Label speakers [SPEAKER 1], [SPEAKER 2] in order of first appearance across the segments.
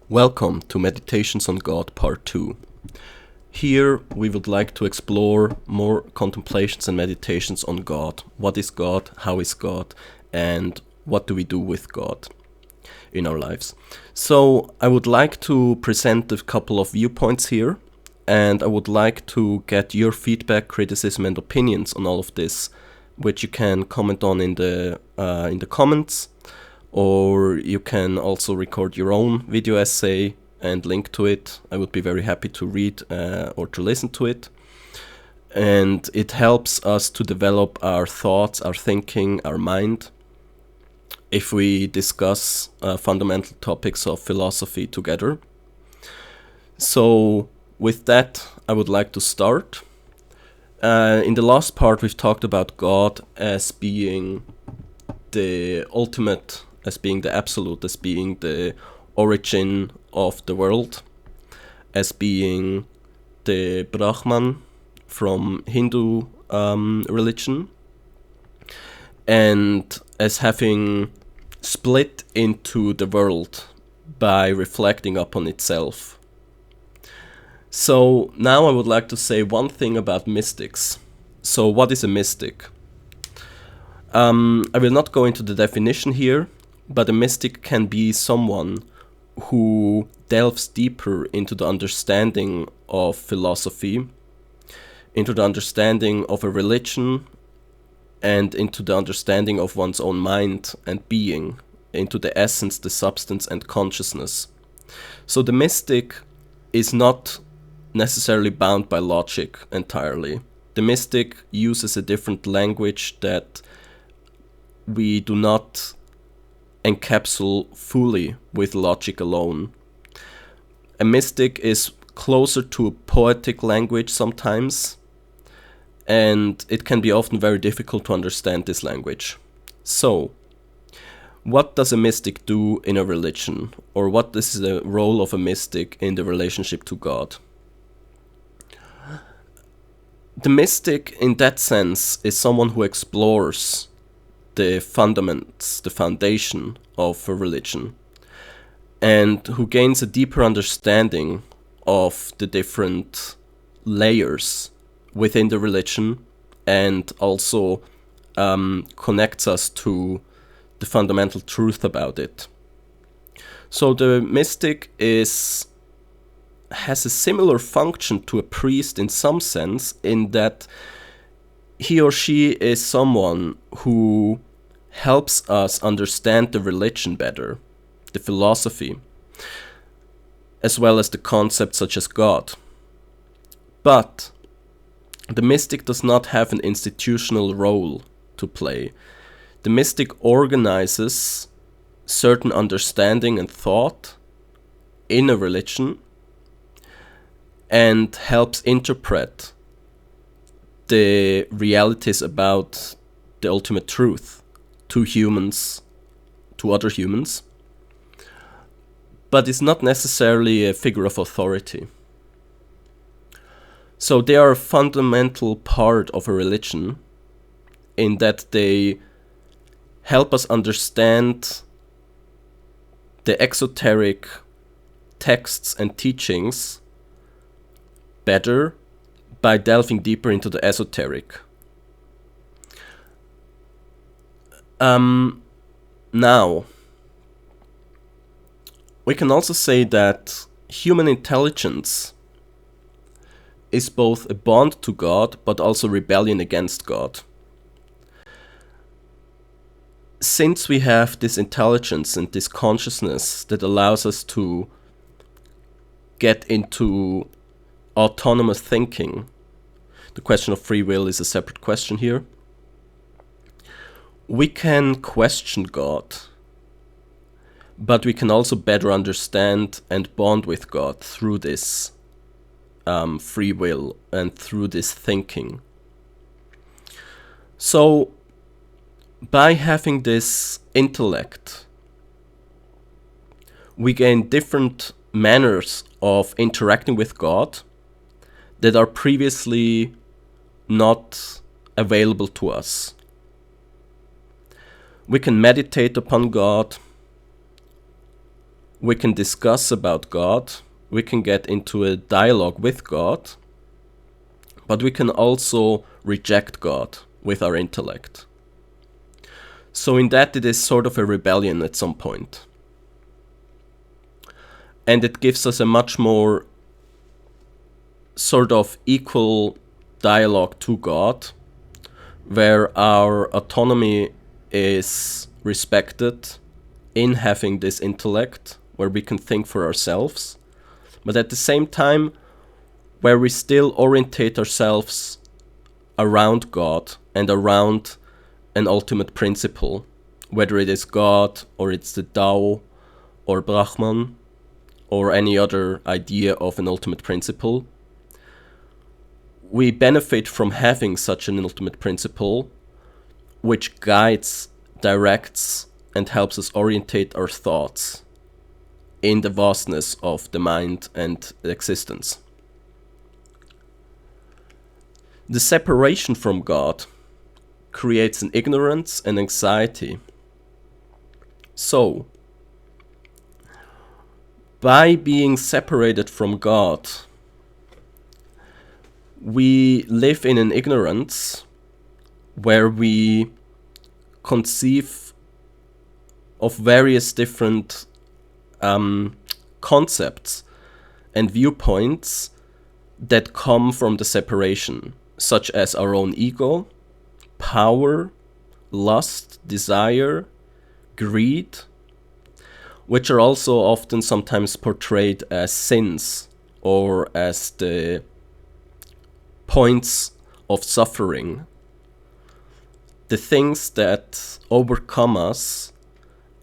[SPEAKER 1] Welcome to Meditations on God Part 2. Here we would like to explore more contemplations and meditations on God. What is God? How is God? And what do we do with God in our lives? So I would like to present a couple of viewpoints here, and I would like to get your feedback, criticism and opinions on all of this, which you can comment on in the comments. Or you can also record your own video essay and link to it. I would be very happy to read or to listen to it. And it helps us to develop our thoughts, our thinking, our mind, if we discuss fundamental topics of philosophy together. So with that, I would like to start. In the last part, we've talked about God as being the ultimate, as being the absolute, as being the origin of the world, as being the Brahman from Hindu religion, and as having split into the world by reflecting upon itself. So now I would like to say one thing about mystics. So what is a mystic? I will not go into the definition here, but a mystic can be someone who delves deeper into the understanding of philosophy, into the understanding of a religion, and into the understanding of one's own mind and being, into the essence, the substance, and consciousness. So the mystic is not necessarily bound by logic entirely. The mystic uses a different language that we do not encapsulate fully with logic alone. A mystic is closer to a poetic language sometimes, and it can be often very difficult to understand this language. So, what does a mystic do in a religion? Or what is the role of a mystic in the relationship to God? The mystic, in that sense, is someone who explores the fundaments, the foundation of a religion, and who gains a deeper understanding of the different layers within the religion, and also connects us to the fundamental truth about it. So the mystic has a similar function to a priest in some sense, in that he or she is someone who helps us understand the religion better, the philosophy, as well as the concepts such as God. But the mystic does not have an institutional role to play. The mystic organizes certain understanding and thought in a religion and helps interpret the realities about the ultimate truth to humans, to other humans, but is not necessarily a figure of authority. So they are a fundamental part of a religion in that they help us understand the exoteric texts and teachings better by delving deeper into the esoteric. Now, we can also say that human intelligence is both a bond to God, but also rebellion against God. Since we have this intelligence and this consciousness that allows us to get into autonomous thinking, the question of free will is a separate question here. We can question God, but we can also better understand and bond with God through this free will and through this thinking. So, by having this intellect, we gain different manners of interacting with God that are previously not available to us. We can meditate upon God. we can discuss about God, we can get into a dialogue with God, but we can also reject God with our intellect. So in that, it is sort of a rebellion at some point. And it gives us a much more sort of equal dialogue to God, where our autonomy is respected in having this intellect, where we can think for ourselves, but at the same time, where we still orientate ourselves around God and around an ultimate principle, whether it is God or it's the Tao or Brahman or any other idea of an ultimate principle. We benefit from having such an ultimate principle which guides, directs, and helps us orientate our thoughts in the vastness of the mind and existence. The separation from God creates an ignorance and anxiety. So, by being separated from God, we live in an ignorance where we conceive of various different concepts and viewpoints that come from the separation, such as our own ego, power, lust, desire, greed, which are also often sometimes portrayed as sins or as the points of suffering, the things that overcome us,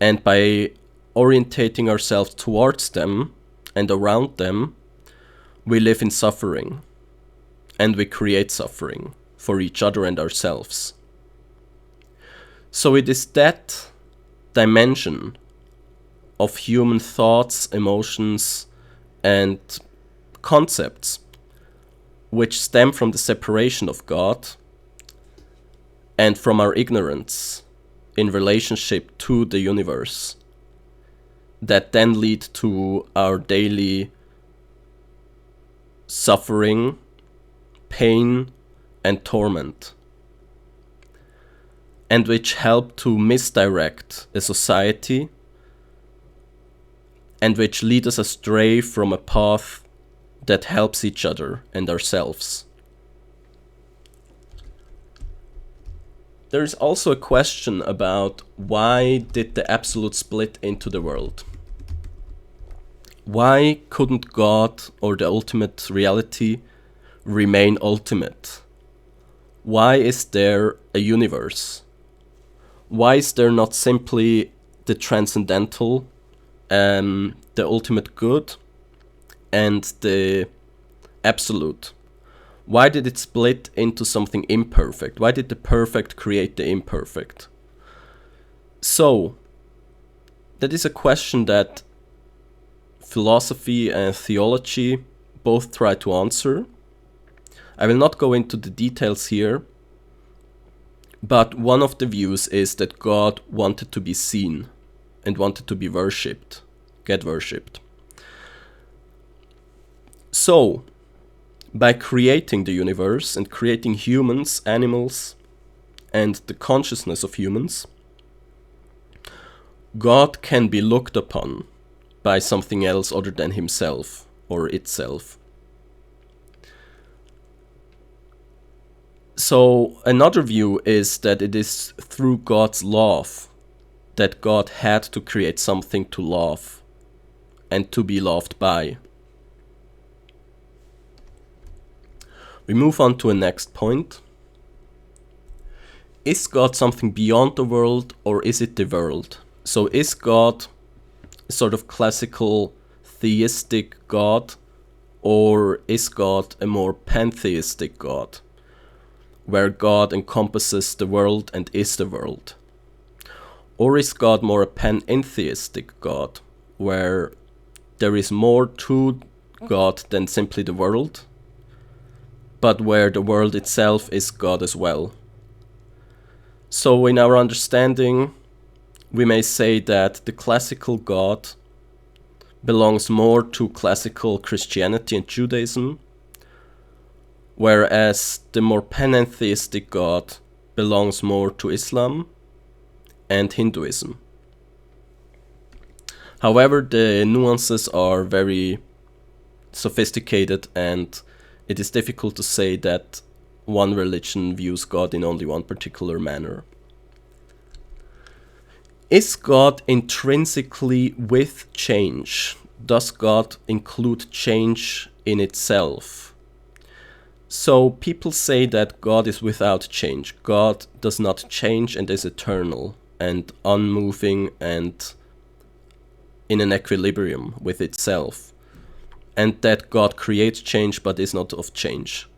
[SPEAKER 1] and by orientating ourselves towards them and around them, we live in suffering, and we create suffering for each other and ourselves. So it is that dimension of human thoughts, emotions, and concepts which stem from the separation of God and from our ignorance in relationship to the universe, that then lead to our daily suffering, pain, and torment, and which help to misdirect a society and which lead us astray from a path that helps each other and ourselves. There is also a question about why did the Absolute split into the world? Why couldn't God or the ultimate reality remain ultimate? Why is there a universe? Why is there not simply the transcendental, the ultimate good, and the absolute? Why did it split into something imperfect? Why did the perfect create the imperfect? So, that is a question that philosophy and theology both try to answer. I will not go into the details here, but one of the views is that God wanted to be seen and wanted to be worshipped, get worshipped. So, by creating the universe and creating humans, animals, and the consciousness of humans, God can be looked upon by something else other than himself or itself. So another view is that it is through God's love that God had to create something to love and to be loved by. We move on to a next point. Is God something beyond the world, or is it the world? So is God a sort of classical theistic God, or is God a more pantheistic God, where God encompasses the world and is the world? Or is God more a panentheistic God, where there is more to God than simply the world, but where the world itself is God as well? So in our understanding, we may say that the classical God belongs more to classical Christianity and Judaism, whereas the more panentheistic God belongs more to Islam and Hinduism. However, the nuances are very sophisticated, and it is difficult to say that one religion views God in only one particular manner. Is God intrinsically with change? Does God include change in itself? So people say that God is without change. God does not change and is eternal and unmoving and in an equilibrium with itself. And that God creates change but is not of change.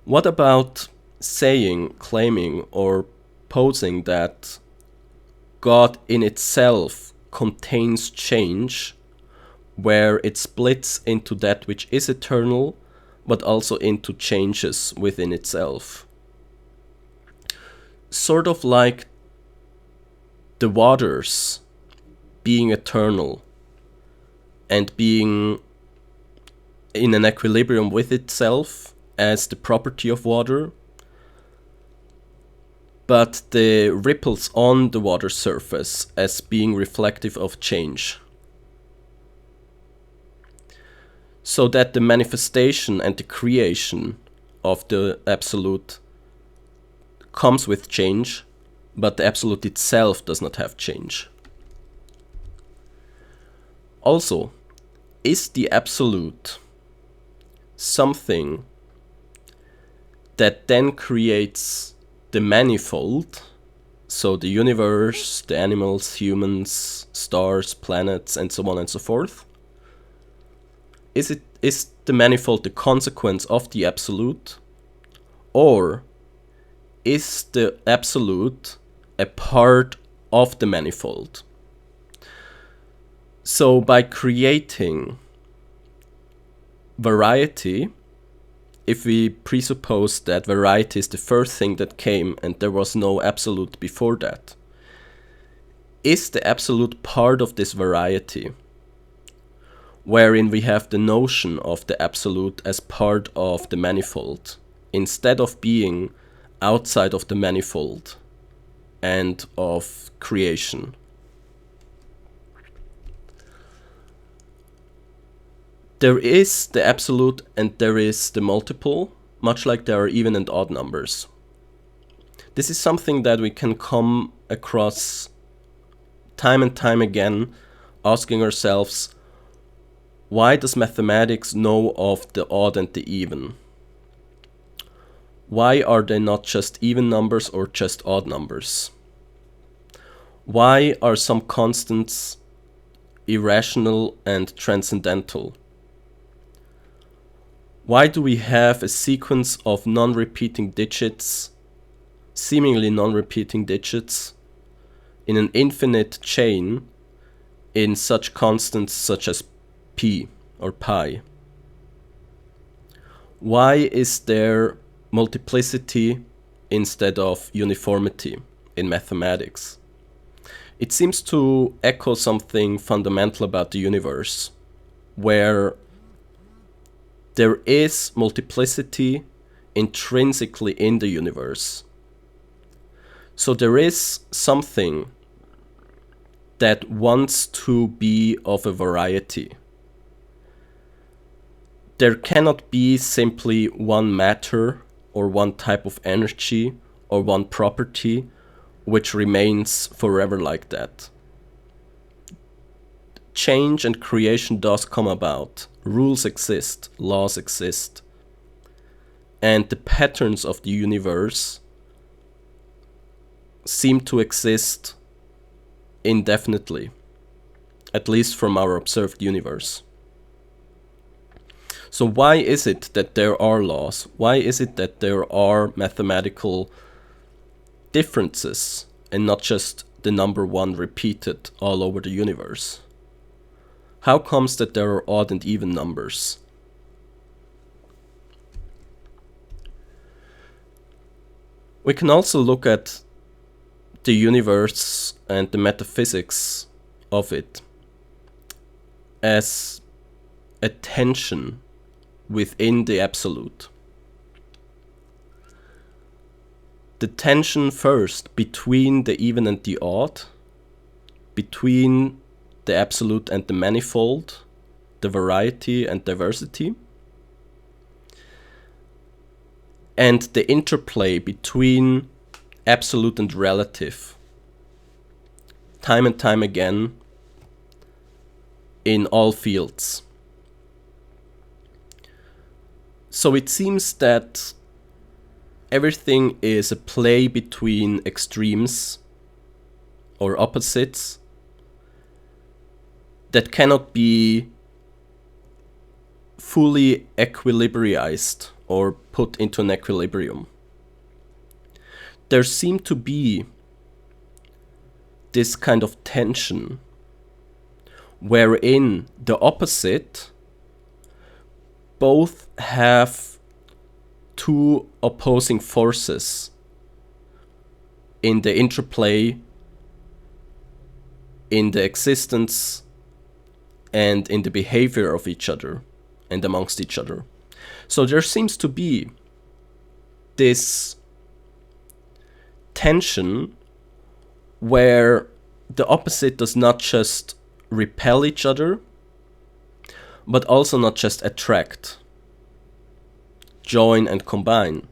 [SPEAKER 1] What about saying, claiming, or posing that God in itself contains change, where it splits into that which is eternal, but also into changes within itself? Sort of like the waters being eternal and being in an equilibrium with itself as the property of water, but the ripples on the water surface as being reflective of change. So that the manifestation and the creation of the Absolute comes with change, but the Absolute itself does not have change. Also, is the Absolute something that then creates the manifold, so the universe, the animals, humans, stars, planets, and so on and so forth? Is the manifold the consequence of the Absolute? Or is the Absolute a part of the manifold? So by creating variety, if we presuppose that variety is the first thing that came and there was no Absolute before that, is the Absolute part of this variety, wherein we have the notion of the Absolute as part of the manifold, instead of being outside of the manifold and of creation? There is the Absolute and there is the multiple, much like there are even and odd numbers. This is something that we can come across time and time again, asking ourselves, why does mathematics know of the odd and the even? Why are they not just even numbers or just odd numbers? Why are some constants irrational and transcendental? Why do we have a sequence of non-repeating digits, seemingly non-repeating digits, in an infinite chain in such constants such as p or pi? Why is there multiplicity instead of uniformity in mathematics? It seems to echo something fundamental about the universe, where there is multiplicity intrinsically in the universe. So there is something that wants to be of a variety. There cannot be simply one matter or one type of energy or one property which remains forever like that. Change and creation does come about. Rules exist, laws exist. And the patterns of the universe seem to exist indefinitely, at least from our observed universe. So why is it that there are laws? Why is it that there are mathematical differences and not just the number one repeated all over the universe? How comes that there are odd and even numbers? We can also look at the universe and the metaphysics of it. as a tension within the absolute. The tension first between the even and the odd, between the absolute and the manifold, the variety and diversity, and the interplay between absolute and relative, time and time again, in all fields. So it seems that everything is a play between extremes or opposites that cannot be fully equilibriized or put into an equilibrium. There seemed to be this kind of tension wherein the opposite both have two opposing forces in the interplay, in the existence, and in the behavior of each other and amongst each other. So there seems to be this tension where the opposite does not just repel each other, but also not just attract, join and combine.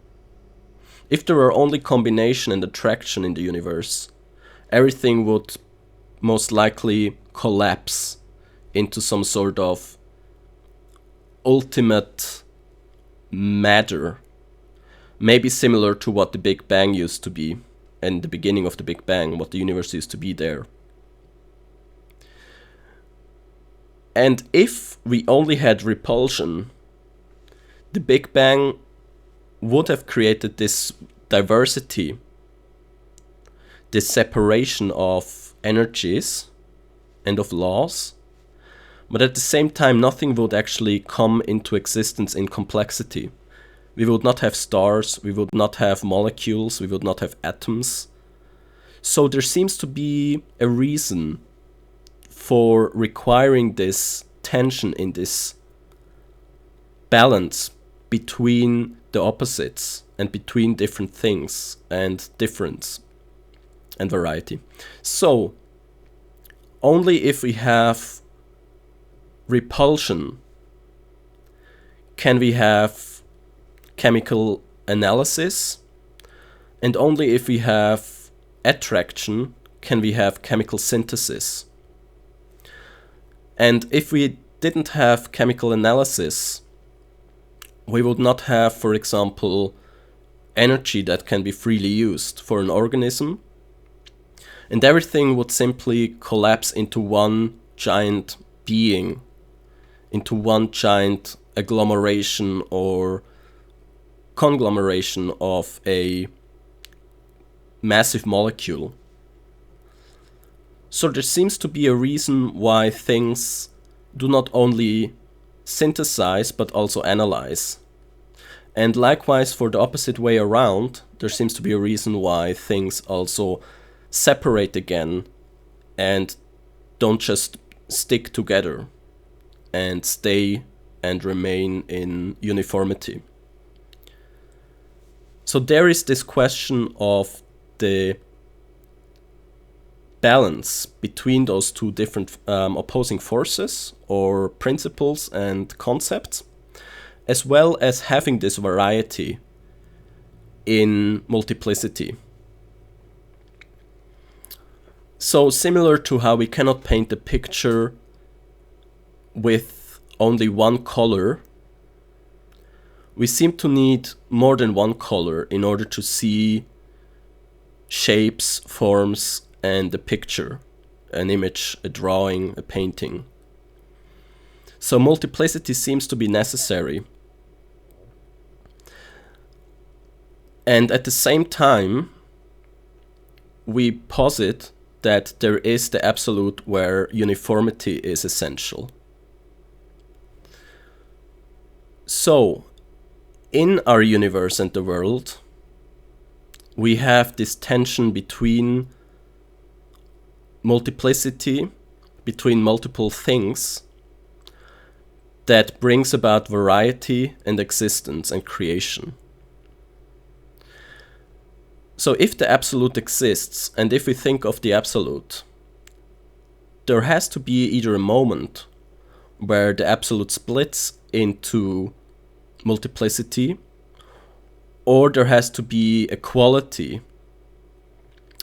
[SPEAKER 1] If there were only combination and attraction in the universe, everything would most likely collapse into some sort of ultimate matter, maybe similar to what the Big Bang used to be, and the beginning of the Big Bang, what the universe used to be there. And if we only had repulsion, the Big Bang would have created this diversity, this separation of energies and of laws, but at the same time nothing would actually come into existence in complexity. We would not have stars, we would not have molecules, we would not have atoms. So there seems to be a reason for requiring this tension in this balance between the opposites and between different things and difference and variety. So only if we have repulsion can we have chemical analysis, and only if we have attraction can we have chemical synthesis. And if we didn't have chemical analysis, we would not have, for example, energy that can be freely used for an organism, and everything would simply collapse into one giant being, into one giant agglomeration or conglomeration of a massive molecule. So there seems to be a reason why things do not only synthesize but also analyze. And likewise, for the opposite way around, there seems to be a reason why things also separate again and don't just stick together and stay and remain in uniformity. So there is this question of the balance between those two different opposing forces or principles and concepts, as well as having this variety in multiplicity. So similar to how we cannot paint a picture with only one color, we seem to need more than one color in order to see shapes, forms, and a picture, an image, a drawing, a painting. So multiplicity seems to be necessary. And at the same time, we posit that there is the absolute where uniformity is essential. So, in our universe and the world, we have this tension between multiplicity, between multiple things, that brings about variety and existence and creation. So if the absolute exists, and if we think of the absolute, there has to be either a moment where the absolute splits into multiplicity, or there has to be a quality,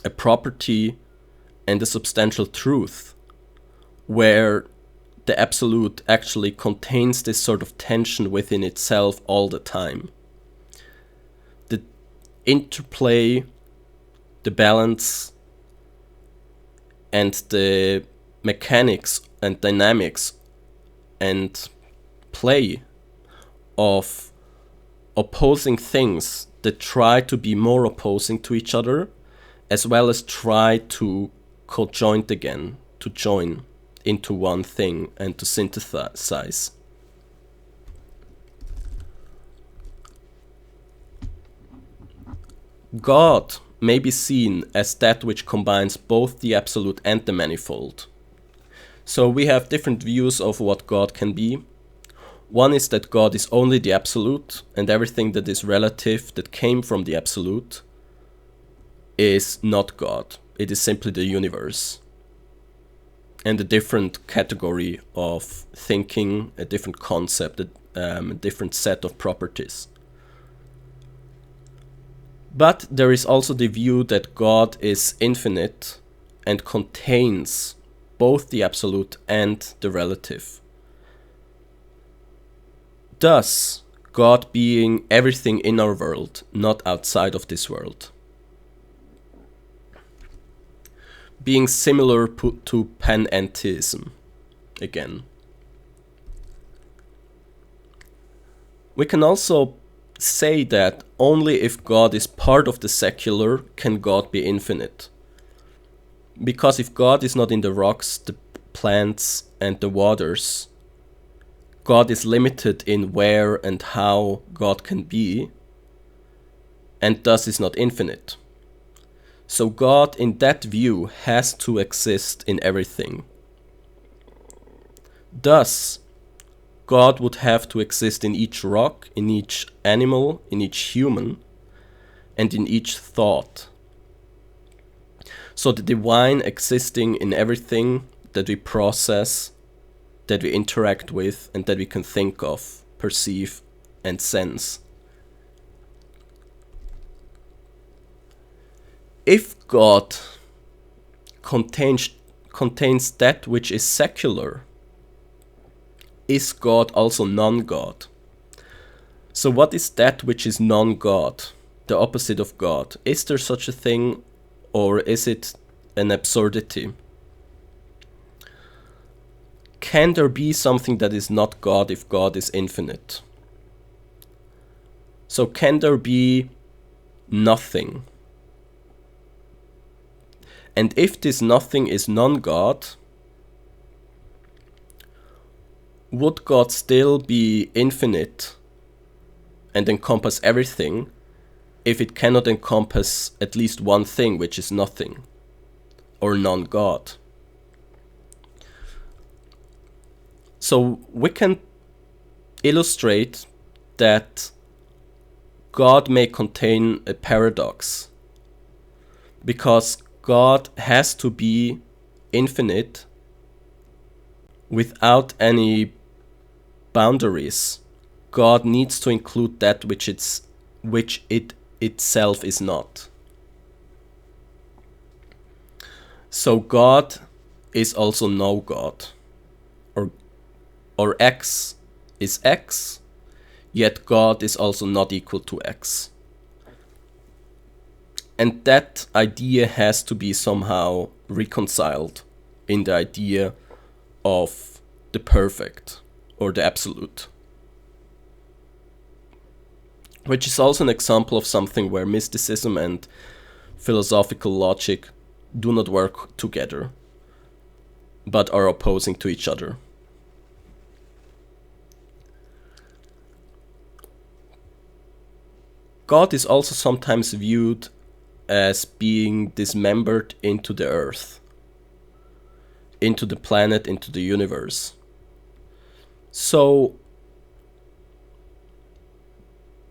[SPEAKER 1] a property, and a substantial truth where the absolute actually contains this sort of tension within itself all the time. The interplay, the balance, and the mechanics and dynamics and play of opposing things that try to be more opposing to each other, as well as try to co-joint again, to join into one thing and to synthesize. God may be seen as that which combines both the absolute and the manifold. So we have different views of what God can be. One is that God is only the absolute, and everything that is relative that came from the absolute is not God. It is simply the universe. And a different category of thinking, a different concept, a different set of properties. But there is also the view that God is infinite and contains both the absolute and the relative. Thus, God being everything in our world, not outside of this world. Being similar to panentheism, again. We can also say that only if God is part of the secular can God be infinite. Because if God is not in the rocks, the plants, and the waters, God is limited in where and how God can be, and thus is not infinite. So God, in that view, has to exist in everything. Thus, God would have to exist in each rock, in each animal, in each human, and in each thought. So the divine existing in everything that we process, that we interact with, and that we can think of, perceive, and sense. If God contains that which is secular, is God also non-God? So what is that which is non-God, the opposite of God? Is there such a thing, or is it an absurdity? Can there be something that is not God if God is infinite? So can there be nothing? And if this nothing is non-God, would God still be infinite and encompass everything if it cannot encompass at least one thing, which is nothing, or non-God? So we can illustrate that God may contain a paradox, because God has to be infinite without any boundaries. God needs to include that which it itself is not. So God is also no God, or X is X, yet God is also not equal to X. And that idea has to be somehow reconciled in the idea of the perfect or the absolute. Which is also an example of something where mysticism and philosophical logic do not work together, but are opposing to each other. God is also sometimes viewed as being dismembered into the earth, into the planet, into the universe. So,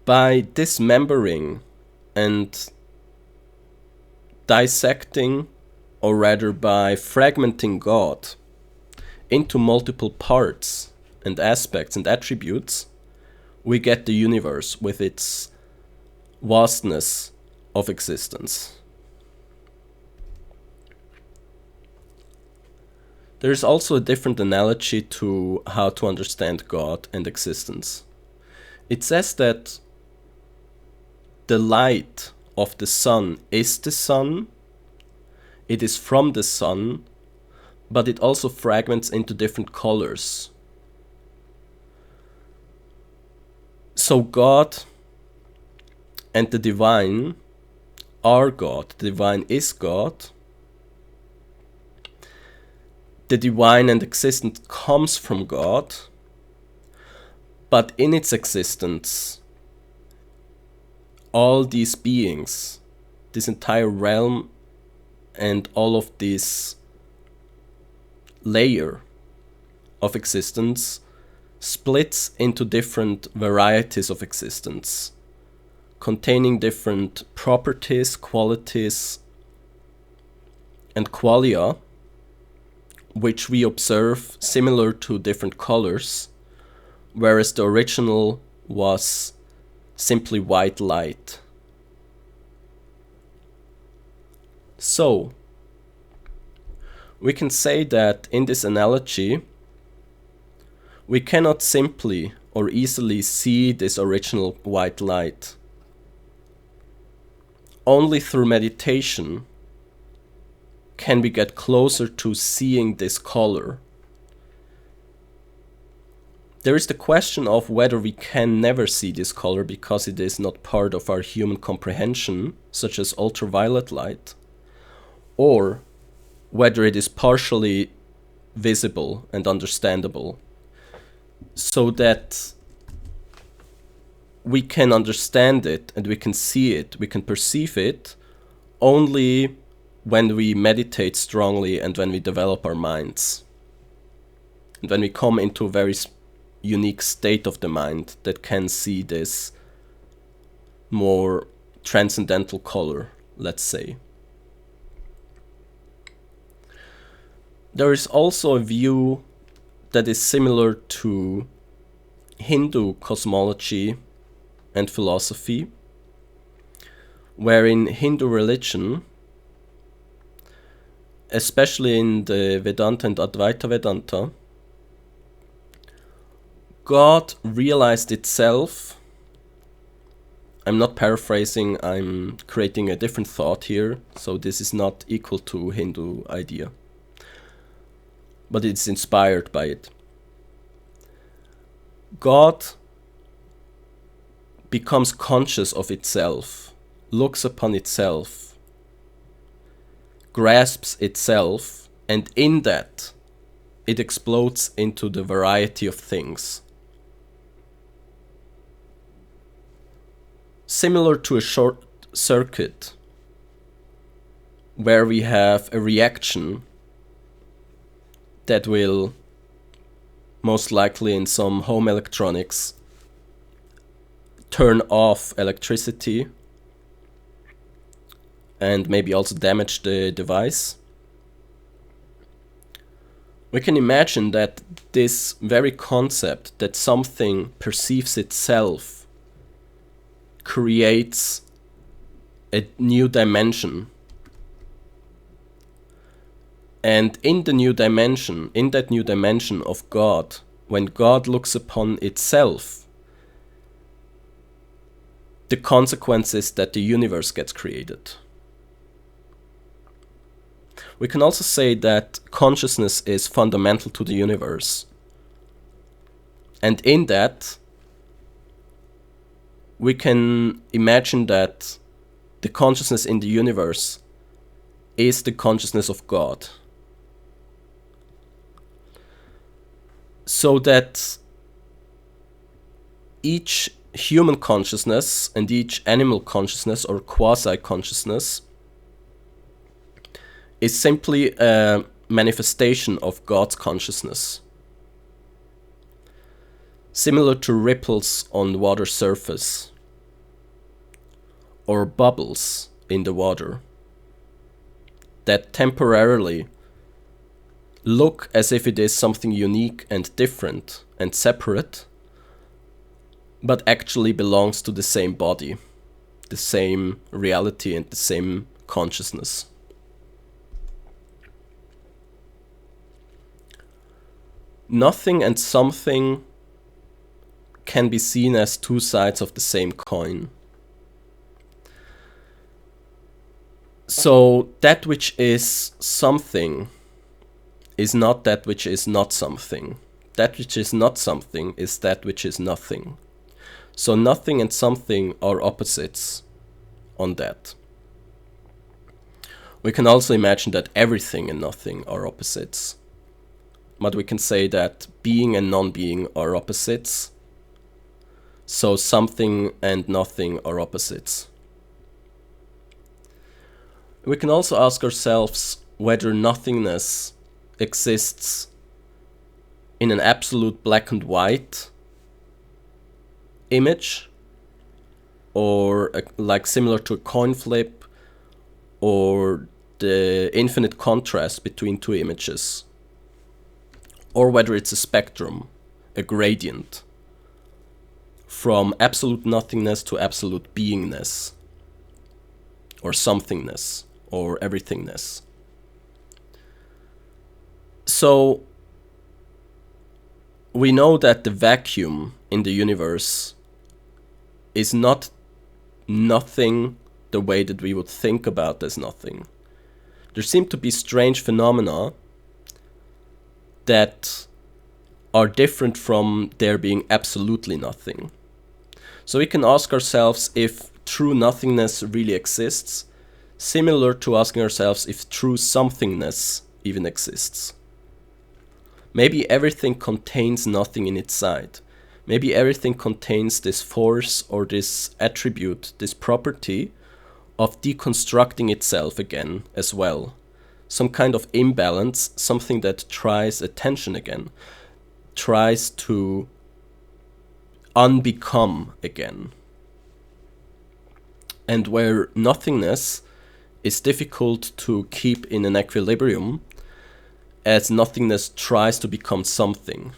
[SPEAKER 1] by dismembering and dissecting, or rather by fragmenting God into multiple parts and aspects and attributes, we get the universe with its vastness of existence. There is also a different analogy to how to understand God and existence. It says that the light of the sun is the sun, it is from the sun, but it also fragments into different colors. So God and the divine are God. The divine is God. The divine and existence comes from God, but in its existence, all these beings, this entire realm, and all of this layer of existence splits into different varieties of existence, containing different properties, qualities, and qualia, which we observe similar to different colors, whereas the original was simply white light. So, we can say that in this analogy, we cannot simply or easily see this original white light. Only through meditation can we get closer to seeing this color. There is the question of whether we can never see this color because it is not part of our human comprehension, such as ultraviolet light, or whether it is partially visible and understandable, so that we can understand it and we can see it, we can perceive it only when we meditate strongly and when we develop our minds. And when we come into a very unique state of the mind that can see this more transcendental color, let's say. There is also a view that is similar to Hindu cosmology and philosophy, where in Hindu religion, especially in the Vedanta and Advaita Vedanta, God realized itself. I'm not paraphrasing, I'm creating a different thought here, so this is not equal to Hindu idea, but it's inspired by it. God becomes conscious of itself, looks upon itself, grasps itself, and in that, it explodes into the variety of things. Similar to a short circuit, where we have a reaction that will, most likely in some home electronics, turn off electricity and maybe also damage the device. We can imagine that this very concept that something perceives itself creates a new dimension. And in that new dimension of God, when God looks upon itself, the consequence is that the universe gets created. We can also say that consciousness is fundamental to the universe. And in that, we can imagine that the consciousness in the universe is the consciousness of God. So that each human consciousness and each animal consciousness or quasi-consciousness is simply a manifestation of God's consciousness. similar to ripples on the water surface or bubbles in the water that temporarily look as if it is something unique and different and separate, but actually belongs to the same body, the same reality and the same consciousness. Nothing and something can be seen as two sides of the same coin. So that which is something is not that which is not something. That which is not something is that which is nothing. So nothing and something are opposites on that. We can also imagine that everything and nothing are opposites. But we can say that being and non-being are opposites. So something and nothing are opposites. We can also ask ourselves whether nothingness exists in an absolute black and white image, or like similar to a coin flip, or the infinite contrast between two images, or whether it's a spectrum, a gradient, from absolute nothingness to absolute beingness, or somethingness, or everythingness. So we know that the vacuum in the universe is not nothing the way that we would think about as nothing. There seem to be strange phenomena that are different from there being absolutely nothing. So we can ask ourselves if true nothingness really exists, similar to asking ourselves if true somethingness even exists. Maybe everything contains nothing in its side. Maybe everything contains this force or this attribute, this property of deconstructing itself again as well. Some kind of imbalance, something that tries attention again, tries to unbecome again. And where nothingness is difficult to keep in an equilibrium, as nothingness tries to become something.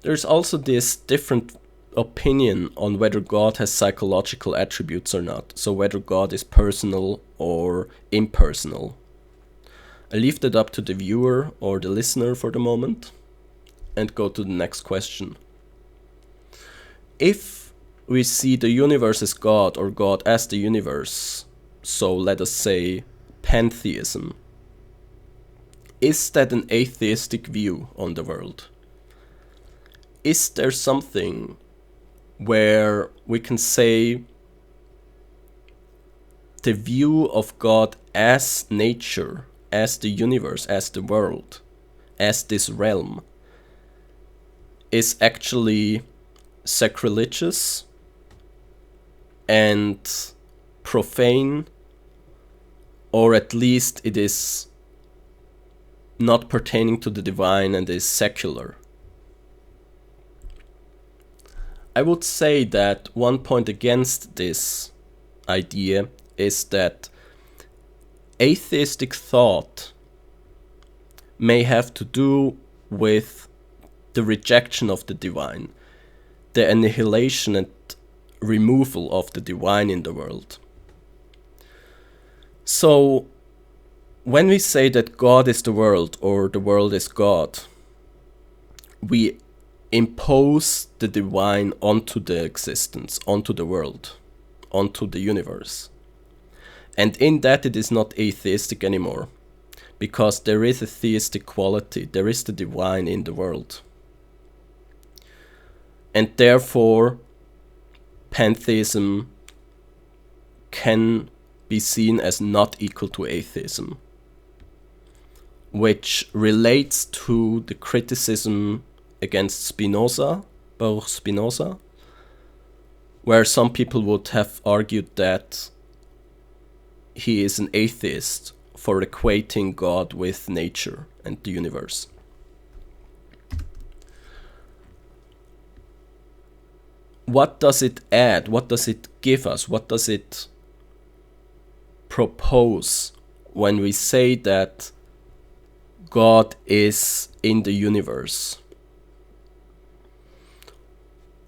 [SPEAKER 1] There's also this different opinion on whether God has psychological attributes or not, so whether God is personal or impersonal. I leave that up to the viewer or the listener for the moment, and go to the next question. If we see the universe as God, or God as the universe, so let us say pantheism, is that an atheistic view on the world? Is there something where we can say the view of God as nature, as the universe, as the world, as this realm, is actually sacrilegious and profane, or at least it is not pertaining to the divine and is secular? I would say that one point against this idea is that atheistic thought may have to do with the rejection of the divine, the annihilation and removal of the divine in the world. So, when we say that God is the world or the world is God, we impose the divine onto the existence, onto the world, onto the universe. And in that it is not atheistic anymore, because there is a theistic quality, there is the divine in the world. And therefore, pantheism can be seen as not equal to atheism, which relates to the criticism against Spinoza, Baruch Spinoza, where some people would have argued that he is an atheist for equating God with nature and the universe. what does it add? What does it give us? What does it propose when we say that God is in the universe?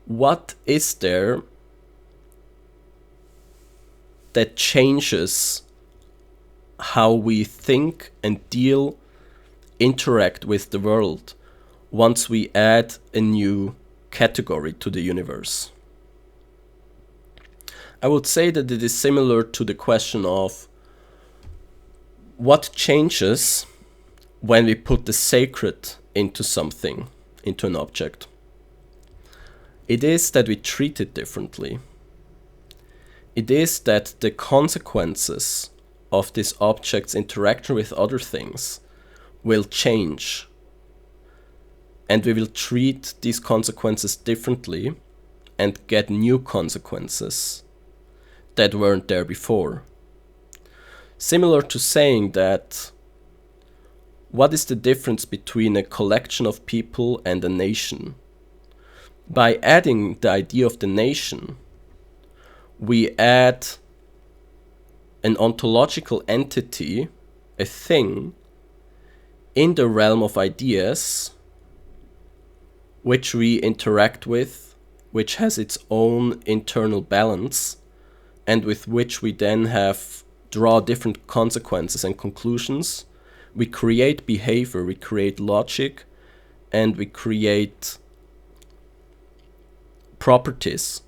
[SPEAKER 1] What is there that changes how we think and interact with the world once we add a new category to the universe? I would say that it is similar to the question of what changes when we put the sacred into something, into an object. It is that we treat it differently. It is that the consequences of this object's interaction with other things will change. And we will treat these consequences differently and get new consequences that weren't there before. Similar to saying that what is the difference between a collection of people and a nation? By adding the idea of the nation, we add an ontological entity, a thing, in the realm of ideas, which we interact with, which has its own internal balance, and with which we then draw different consequences and conclusions. We create behavior, we create logic, and we create properties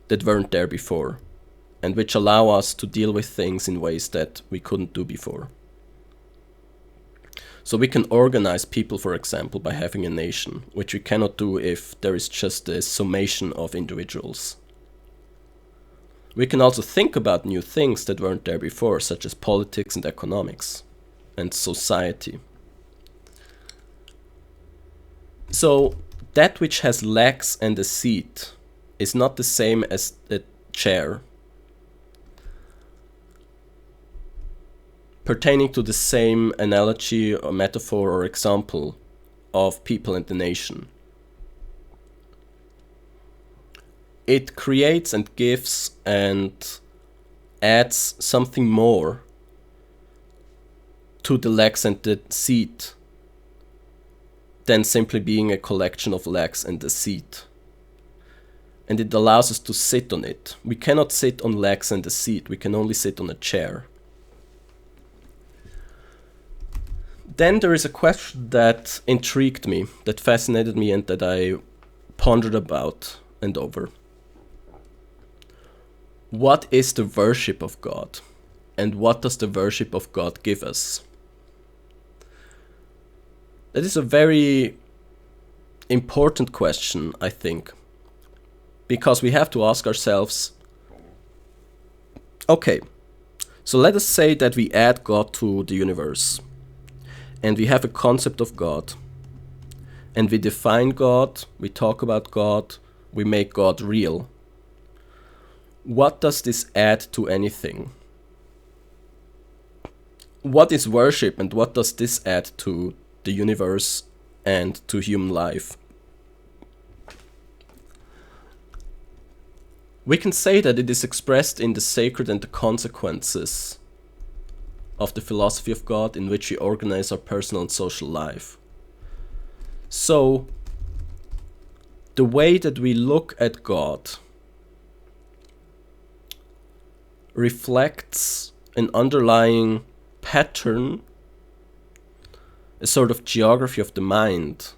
[SPEAKER 1] that weren't there before, and which allow us to deal with things in ways that we couldn't do before. So we can organize people, for example, by having a nation, which we cannot do if there is just a summation of individuals. We can also think about new things that weren't there before, such as politics and economics and society. So that which has legs and a seat is not the same as a chair, pertaining to the same analogy or metaphor or example of people and the nation. It creates and gives and adds something more to the legs and the seat than simply being a collection of legs and a seat. And it allows us to sit on it. We cannot sit on legs and a seat, we can only sit on a chair. Then there is a question that intrigued me, that fascinated me, and that I pondered about and over. What is the worship of God? And what does the worship of God give us? That is a very important question, I think. Because we have to ask ourselves, okay, so let us say that we add God to the universe. And we have a concept of God. And we define God, we talk about God, we make God real. What does this add to anything? What is worship and what does this add to the universe and to human life? We can say that it is expressed in the sacred and the consequences of the philosophy of God, in which we organize our personal and social life. So, the way that we look at God reflects an underlying pattern, a sort of geography of the mind,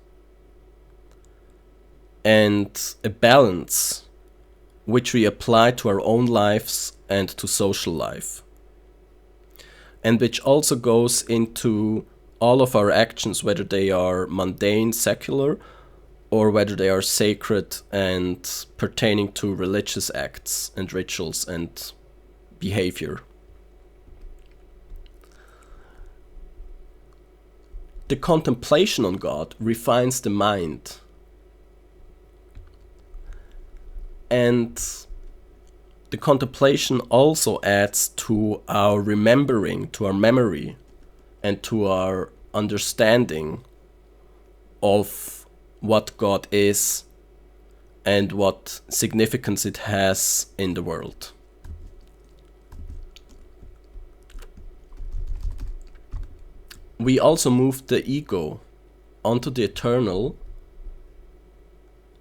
[SPEAKER 1] and a balance which we apply to our own lives and to social life. And which also goes into all of our actions, whether they are mundane, secular, or whether they are sacred and pertaining to religious acts and rituals and behavior. The contemplation on God refines the mind. And the contemplation also adds to our remembering, to our memory, and to our understanding of what God is and what significance it has in the world. We also move the ego onto the eternal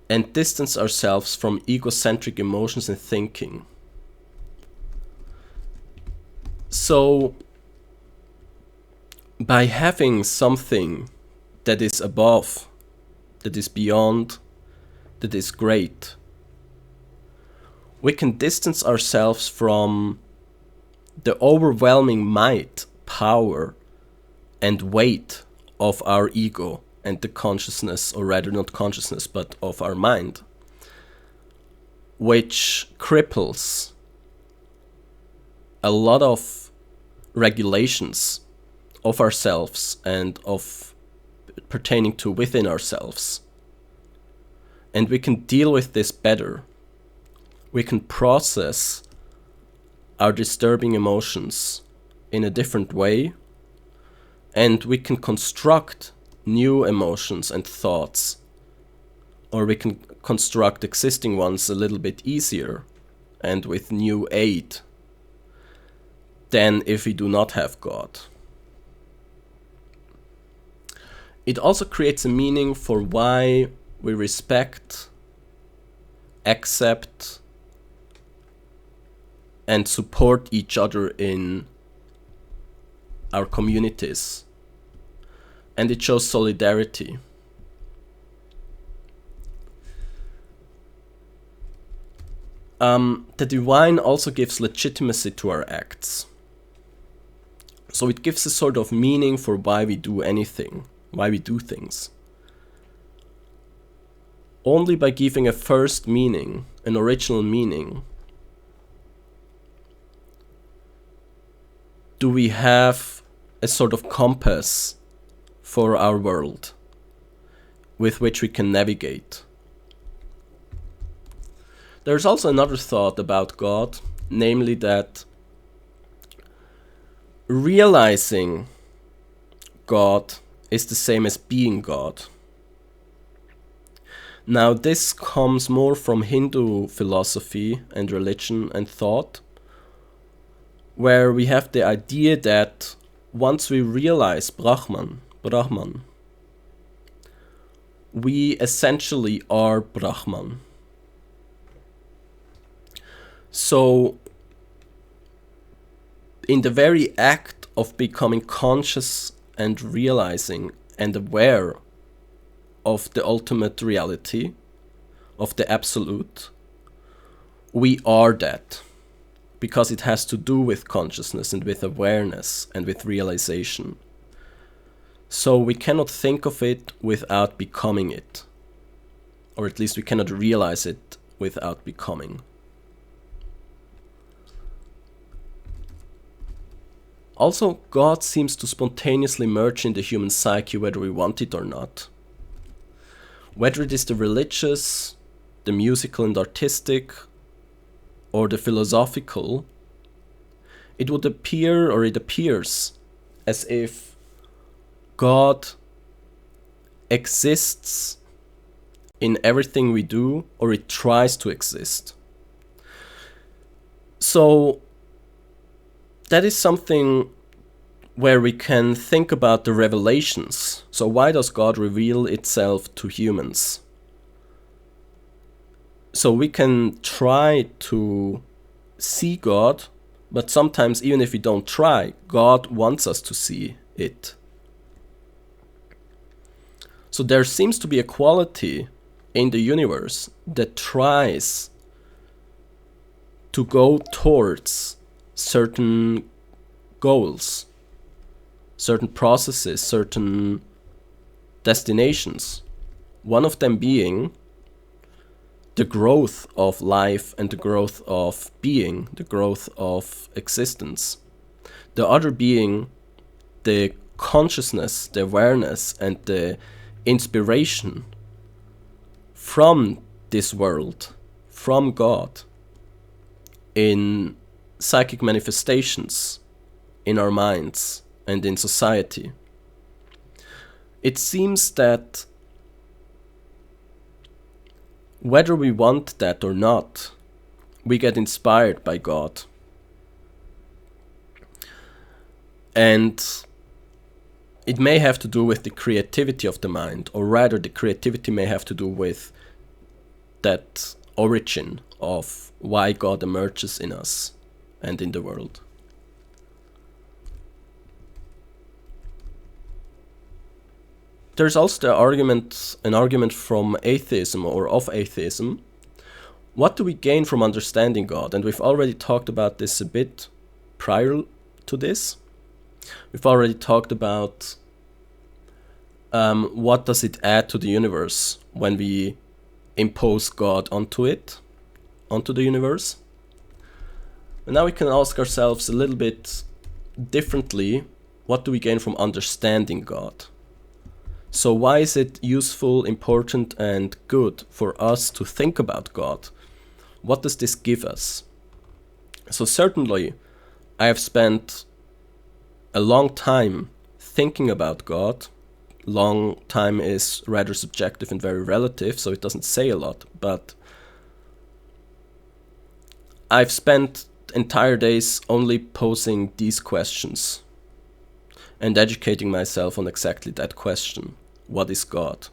[SPEAKER 1] and distance ourselves from egocentric emotions and thinking. So, by having something that is above, that is beyond, that is great, we can distance ourselves from the overwhelming might, power, and weight of our ego and the consciousness, or rather not consciousness, but of our mind, which cripples a lot of regulations of ourselves and of pertaining to within ourselves. And we can deal with this better. We can process our disturbing emotions in a different way, and we can construct new emotions and thoughts, or we can construct existing ones a little bit easier and with new aid than if we do not have God. It also creates a meaning for why we respect, accept, and support each other in our communities. And it shows solidarity. The divine also gives legitimacy to our acts. So it gives a sort of meaning for why we do anything, why we do things. Only by giving a first meaning, an original meaning, do we have a sort of compass for our world with which we can navigate. There's also another thought about God, namely that realizing God is the same as being God. Now, this comes more from Hindu philosophy and religion and thought, where we have the idea that once we realize Brahman, we essentially are Brahman. So, in the very act of becoming conscious and realizing and aware of the ultimate reality, of the absolute, we are that, because it has to do with consciousness and with awareness and with realization. So we cannot think of it without becoming it, or at least we cannot realize it without becoming. Also, God seems to spontaneously merge in the human psyche whether we want it or not. Whether it is the religious, the musical and artistic, or the philosophical, it would appear, or it appears, as if God exists in everything we do, or it tries to exist. So, that is something where we can think about the revelations. So why does God reveal itself to humans? So we can try to see God, but sometimes even if we don't try, God wants us to see it. So there seems to be a quality in the universe that tries to go towards certain goals, certain processes, certain destinations. One of them being the growth of life and the growth of being, the growth of existence. The other being the consciousness, the awareness, and the inspiration from this world, from God, in psychic manifestations in our minds and in society. It seems that Whether we want that or not, we get inspired by God. And it may have to do with the creativity of the mind, or rather the creativity may have to do with that origin of why God emerges in us and in the world. There's also an argument from atheism or of atheism. What do we gain from understanding God? And we've already talked about this a bit prior to this. We've already talked about what does it add to the universe when we impose God onto the universe. And now we can ask ourselves a little bit differently, what do we gain from understanding God? So why is it useful, important, and good for us to think about God? What does this give us? So certainly, I have spent a long time thinking about God. Long time is rather subjective and very relative, so it doesn't say a lot, but I've spent entire days only posing these questions and educating myself on exactly that question. What is God?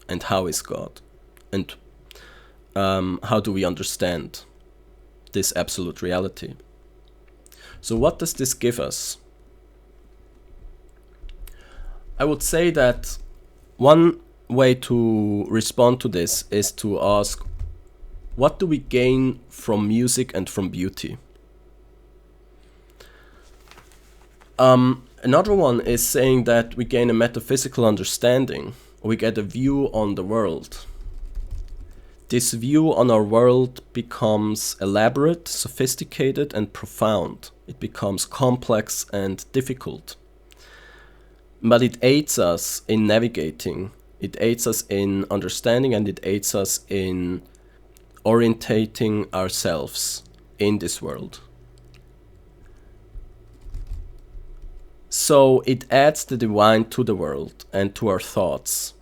[SPEAKER 1] And how is God? And how do we understand this absolute reality? So what does this give us? I would say that one way to respond to this is to ask, what do we gain from music and from beauty? Another one is saying that we gain a metaphysical understanding, or we get a view on the world. This view on our world becomes elaborate, sophisticated, and profound. It becomes complex and difficult. But it aids us in navigating, it aids us in understanding, and it aids us in orientating ourselves in this world. So it adds the divine to the world and to our thoughts.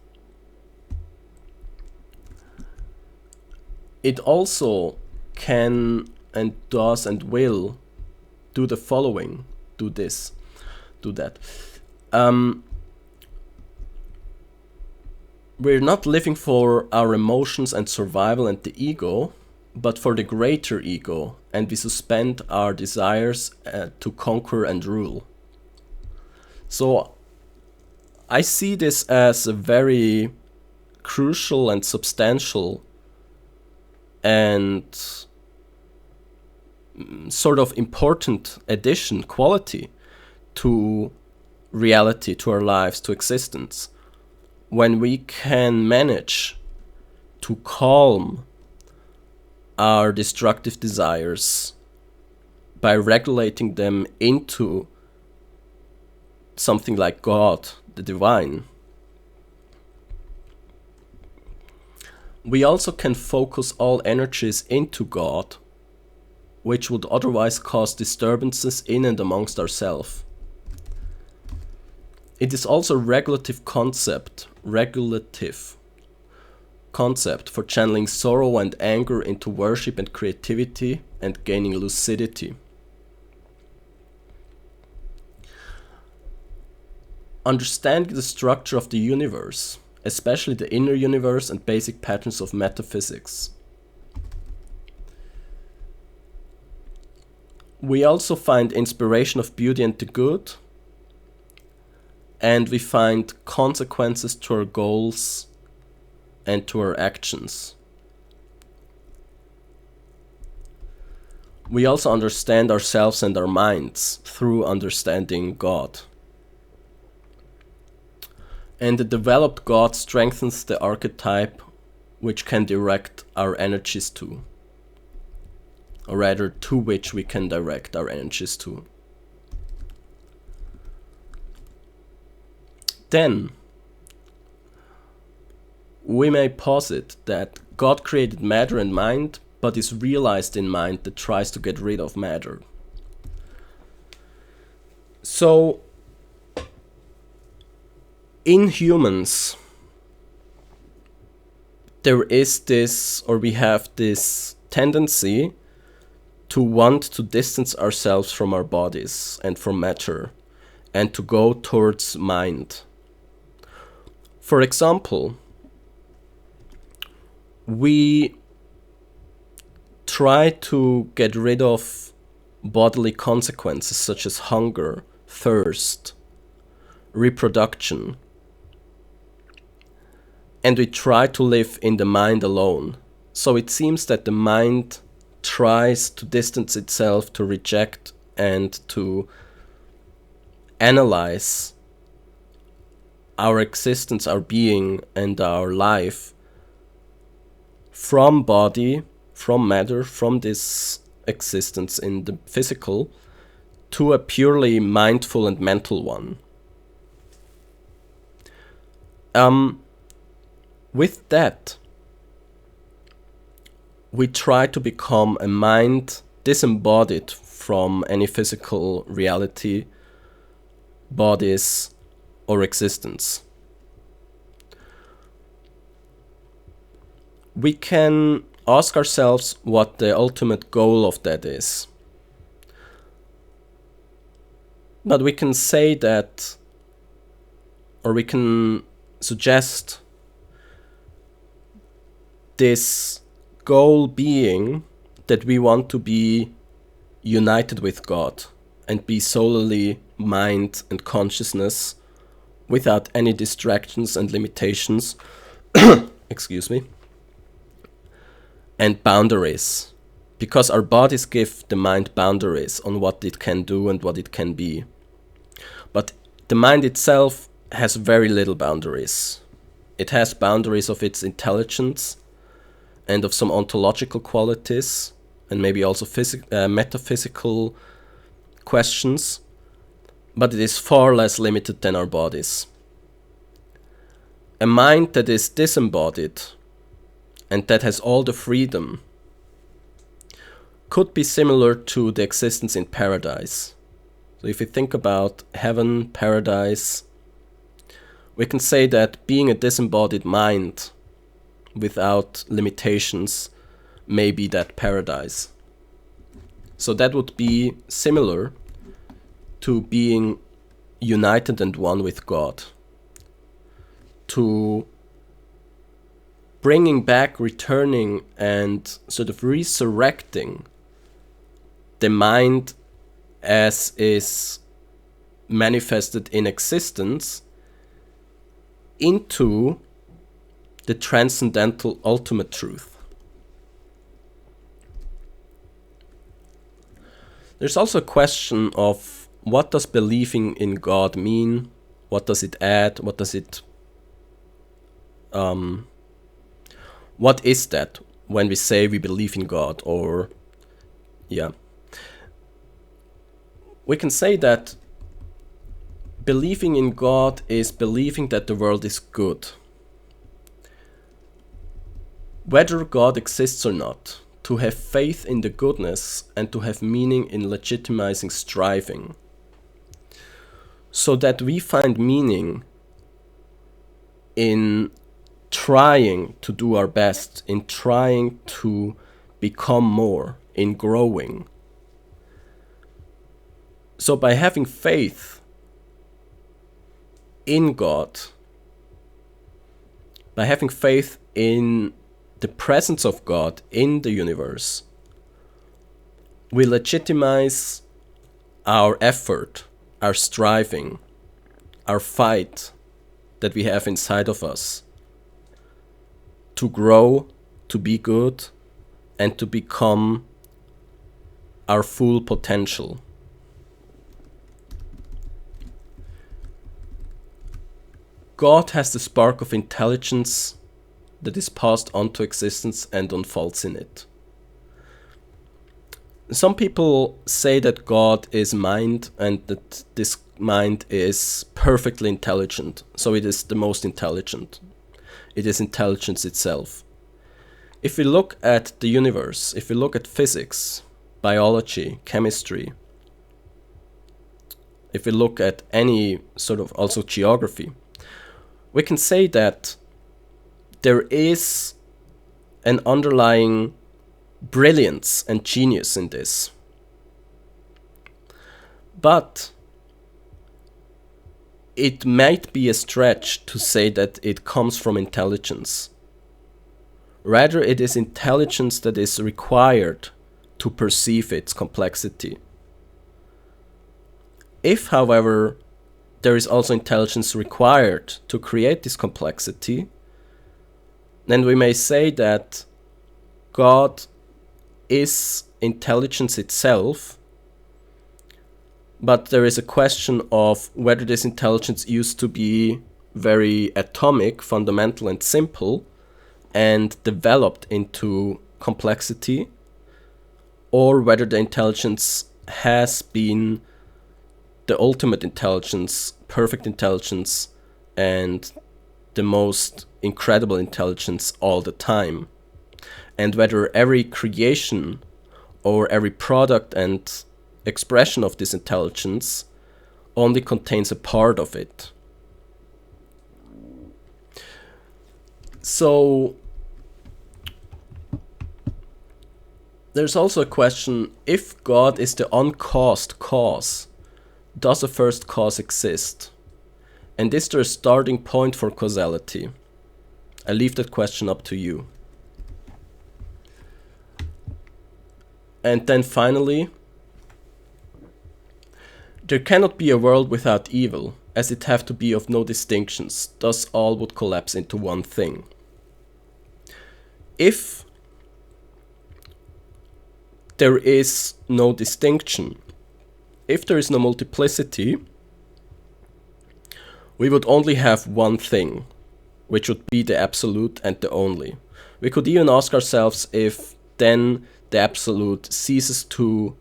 [SPEAKER 1] It also can and does and will do the following, do this, do that. We're not living for our emotions and survival and the ego, but for the greater ego, and we suspend our desires to conquer and rule. So I see this as a very crucial and substantial and sort of important addition, quality to reality, to our lives, to existence, when we can manage to calm our destructive desires by regulating them into something like God, the divine. We also can focus all energies into God, which would otherwise cause disturbances in and amongst ourselves. It is also a regulative concept for channeling sorrow and anger into worship and creativity and gaining lucidity. Understanding the structure of the universe, especially the inner universe and basic patterns of metaphysics. We also find inspiration of beauty and the good, and we find consequences to our goals and to our actions. We also understand ourselves and our minds through understanding God. And the developed God strengthens the archetype which can direct our energies to, or rather to which we can direct our energies to. Then, we may posit that God created matter and mind, but is realized in mind that tries to get rid of matter. So, in humans, there is this, or we have this tendency to want to distance ourselves from our bodies and from matter, and to go towards mind. For example, we try to get rid of bodily consequences such as hunger, thirst, reproduction, and we try to live in the mind alone. So it seems that the mind tries to distance itself, to reject and to analyze our existence, our being, and our life from body, from matter, from this existence in the physical, to a purely mindful and mental one. With that, we try to become a mind disembodied from any physical reality, bodies, or existence. We can ask ourselves what the ultimate goal of that is. But we can say that, or we can suggest this goal being that we want to be united with God and be solely mind and consciousness without any distractions and limitations, excuse me, and boundaries, because our bodies give the mind boundaries on what it can do and what it can be. But the mind itself has very little boundaries. It has boundaries of its intelligence and of some ontological qualities, and maybe also metaphysical questions, but it is far less limited than our bodies. A mind that is disembodied and that has all the freedom could be similar to the existence in paradise. So if you think about heaven, paradise, we can say that being a disembodied mind without limitations may be that paradise. So that would be similar to being united and one with God, to bringing back, returning, and sort of resurrecting the mind as is manifested in existence into the transcendental ultimate truth. There's also a question of what does believing in God mean? What does it add? What does it what is that when we say we believe in God? Or we can say that believing in God is believing that the world is good. Whether God exists or not, to have faith in the goodness and to have meaning in legitimizing striving, so that we find meaning in trying to do our best, in trying to become more, in growing. So by having faith in God, by having faith in the presence of God in the universe, we legitimize our effort, our striving, our fight that we have inside of us to grow, to be good, and to become our full potential. God has the spark of intelligence that is passed on to existence and unfolds in it. Some people say that God is mind and that this mind is perfectly intelligent, so it is the most intelligent. It is intelligence itself. If we look at the universe, if we look at physics, biology, chemistry, if we look at any sort of also geography, we can say that there is an underlying brilliance and genius in this. But it might be a stretch to say that it comes from intelligence. Rather, it is intelligence that is required to perceive its complexity. If, however, there is also intelligence required to create this complexity, then we may say that God is intelligence itself, but there is a question of whether this intelligence used to be very atomic, fundamental, and simple, and developed into complexity, or whether the intelligence has been the ultimate intelligence, perfect intelligence, and the most incredible intelligence all the time. And whether every creation or every product and expression of this intelligence only contains a part of it. So there's also a question, if God is the uncaused cause, does a first cause exist? And is there a starting point for causality? I leave that question up to you. And then finally, there cannot be a world without evil, as it have to be of no distinctions, thus all would collapse into one thing. If there is no distinction, if there is no multiplicity, we would only have one thing, which would be the absolute and the only. We could even ask ourselves if then the absolute ceases to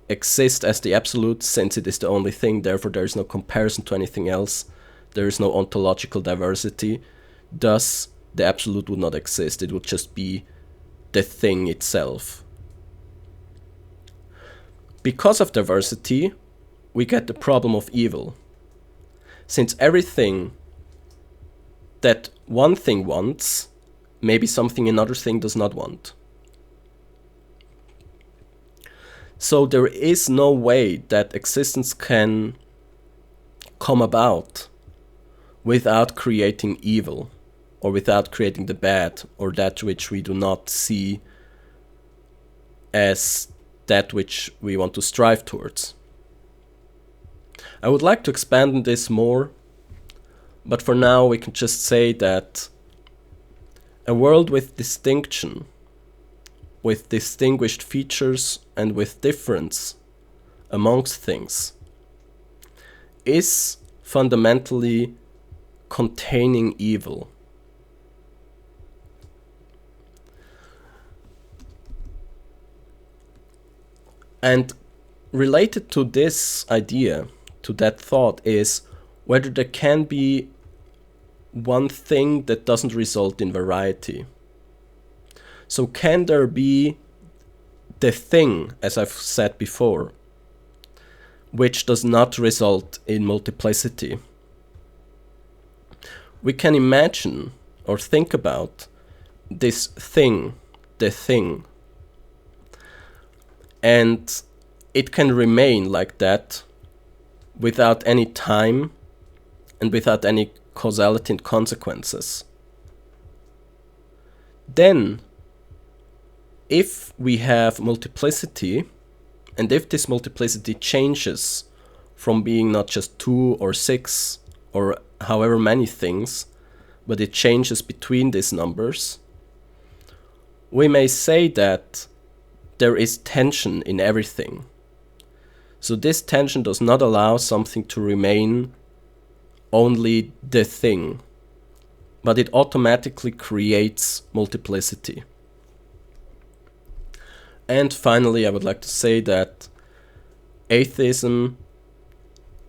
[SPEAKER 1] exist as the absolute, since it is the only thing, therefore there is no comparison to anything else, there is no ontological diversity, thus the absolute would not exist, it would just be the thing itself. Because of diversity, we get the problem of evil. Since everything that one thing wants may be something another thing does not want. So there is no way that existence can come about without creating evil, or without creating the bad, or that which we do not see as that which we want to strive towards. I would like to expand on this more, but for now we can just say that a world with distinction, with distinguished features and with difference amongst things, is fundamentally containing evil. And related to this idea, to that thought, is whether there can be one thing that doesn't result in variety. So can there be the thing, as I've said before, which does not result in multiplicity? We can imagine or think about this thing, the thing, and it can remain like that without any time and without any causality and consequences. Then, if we have multiplicity, and if this multiplicity changes from being not just 2 or 6 or however many things, but it changes between these numbers, we may say that there is tension in everything. So this tension does not allow something to remain only the thing, but it automatically creates multiplicity. And finally, I would like to say that atheism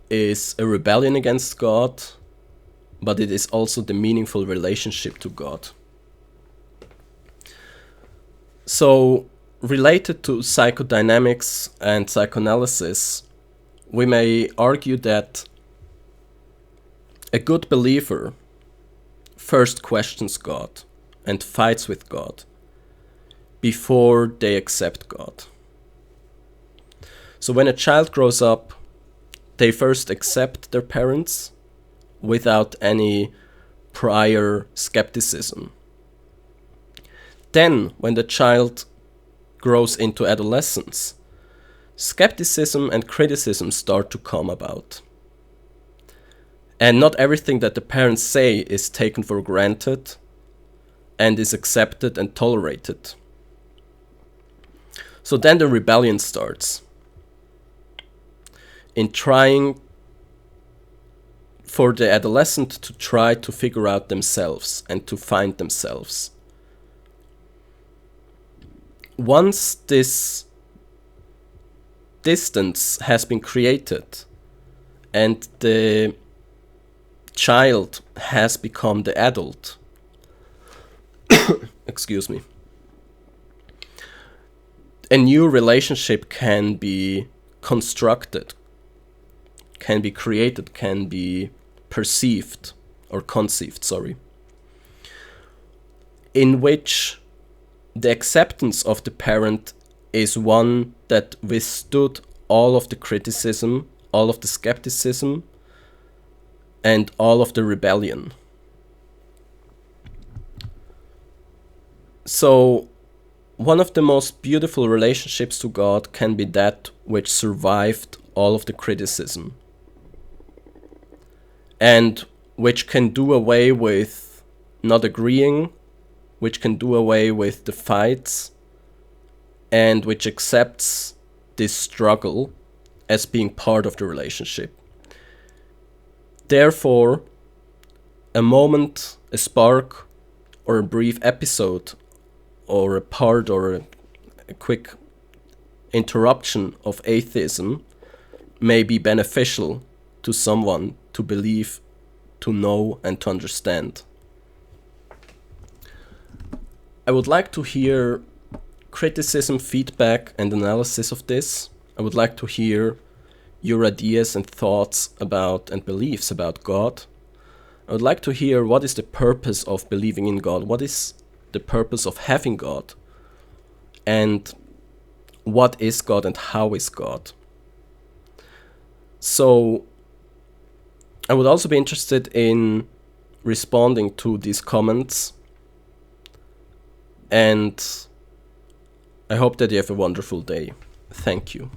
[SPEAKER 1] is a rebellion against God, but it is also the meaningful relationship to God. So, related to psychodynamics and psychoanalysis, we may argue that a good believer first questions God and fights with God before they accept God. So when a child grows up, they first accept their parents without any prior skepticism. Then, when the child grows into adolescence, skepticism and criticism start to come about. And not everything that the parents say is taken for granted and is accepted and tolerated. So then the rebellion starts. In trying for the adolescent to try to figure out themselves and to find themselves. Once this distance has been created and the child has become the adult, excuse me, a new relationship can be constructed, can be created, can be perceived or conceived, in which the acceptance of the parent is one that withstood all of the criticism, all of the skepticism, and all of the rebellion. So, one of the most beautiful relationships to God can be that which survived all of the criticism, and which can do away with not agreeing, which can do away with the fights, and which accepts this struggle as being part of the relationship. Therefore, a moment, a spark, or a brief episode, or a part or a quick interruption of atheism may be beneficial to someone to believe, to know, and to understand. I would like to hear criticism, feedback, and analysis of this. I would like to hear your ideas and thoughts about and beliefs about God. I would like to hear what is the purpose of believing in God, what is the purpose of having God, and what is God and how is God. So I would also be interested in responding to these comments, and I hope that you have a wonderful day. Thank you.